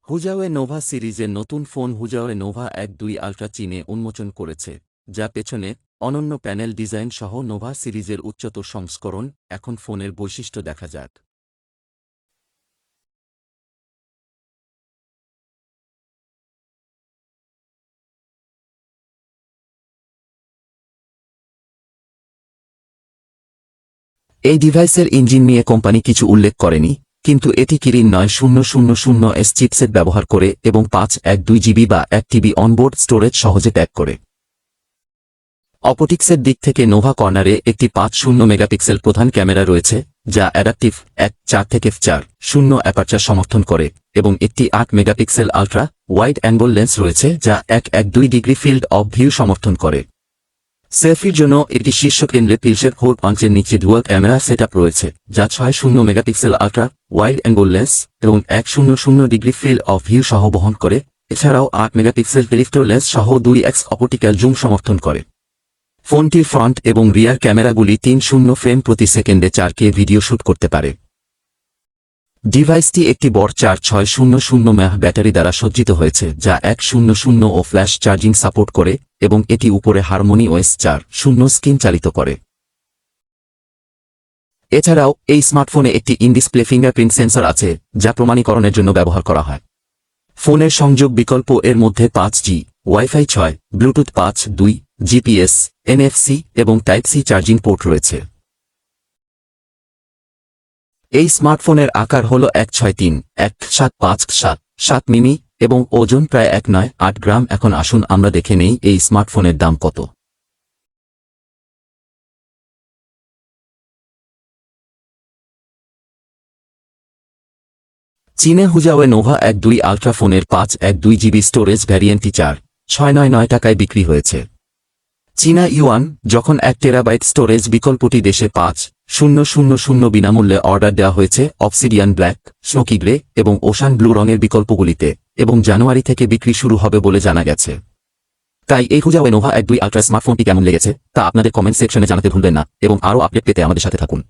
হুজাওয়ে Nova সিরিজের নতুন phone হুজাওয়ে Nova ১-২ ultra চীনে উন্মোচন করেছে, যা পেছনে অনন্য প্যানেল ডিজাইন সহ নোভা সিরিজের উচ্চতর সংস্করণ। এখন ফোনের বৈশিষ্ট্য দেখা যাক। এই ডিভাইসের ইঞ্জিন নিয়ে কোম্পানি কিছু উল্লেখ করেনি, কিন্তু এটি কিরিন ৯০০০ চিপসেট ব্যবহার করে এবং ৫১২ জিবি বা ১ টিবি অনবোর্ড স্টোরেজ সহজে ত্যাগ করে। অপটিক্সের দিক থেকে নোভা কর্নারে একটি ৫০ মেগাপিক্সেল প্রধান ক্যামেরা রয়েছে, যা অ্যাডাপটিভ ১.৪ থেকে ৪.০ অ্যাপারচার সমর্থন করে, এবং একটি ৮ megapixel ultra wide angle lens রয়েছে যা ১১২ ডিগ্রি ফিল্ড অব ভিউ সমর্থন করে। সেলফির জন্য এটি শীর্ষ কেন্দ্রে পিলসের 4 ইঞ্চের নিচে ডুয়াল ক্যামেরা সেটআপ রয়েছে, যা ৬০ megapixel ultra wide angle lens এবং ১০০ ডিগ্রি ফিল্ড অব ভিউ সহ বহন করে। এছাড়াও ৮ মেগাপিক্সেল টেলিফটো লেন্স সহ 2x অপটিক্যাল জুম সমর্থন করে। ফোনটির ফ্রন্ট এবং রিয়ার ক্যামেরাগুলি ৩০ ফ্রেম প্রতি সেকেন্ডে 4K ভিডিও শুট করতে পারে। ডিভাইসটি একটি বড় 4600 মাহ ব্যাটারি দ্বারা সজ্জিত হয়েছে, যা 100 ও ফ্ল্যাশ চার্জিং সাপোর্ট করে, এবং এটি উপরে হারমোনি ওএস 4.0 স্ক্রিন চালিত করে। এছাড়াও এই স্মার্টফোনে একটি ইন-ডিসপ্লে ফিঙ্গারপ্রিন্ট সেন্সর আছে, যা প্রমাণীকরণের জন্য ব্যবহার করা হয়। ফোনের সংযোগ বিকল্প এর মধ্যে 5G, wifi 6, Bluetooth 5.2, GPS, NFC এবং টাইপ সি চার্জিং পোর্ট রয়েছে। এই স্মার্টফোনের আকার হল 163-175/7 মিমি এবং ওজন প্রায় 198 গ্রাম। এখন আসুন আমরা দেখে নেই এই স্মার্টফোনের দাম কত। চীনে হুজাওয়ে নোভা ১-২ আল্ট্রা ফোনের ৫১২ জিবি স্টোরেজ ভ্যারিয়েন্টটি ৪,৬৯৯ টাকায় বিক্রি হয়েছে। চীনা ইউয়ান। যখন ১ টেরাবাইট স্টোরেজ বিকল্পটি দেশে ৫,০০০ বিনামূল্যে অর্ডার দেওয়া হয়েছে অবসিডিয়ান ব্ল্যাক, স্নোকি গ্রে এবং ওশান ব্লু রঙের বিকল্পগুলিতে, এবং জানুয়ারি থেকে বিক্রি শুরু হবে বলে জানা গেছে। তাই এই হুজাওয়ে নোভা ১-২ আল্ট্রা স্মার্টফোনটি কেমন লেগেছে তা আপনাদের কমেন্ট সেকশনে জানাতে ভুলবেন না, এবং আরও আপডেট পেতে আমাদের সাথে থাকুন।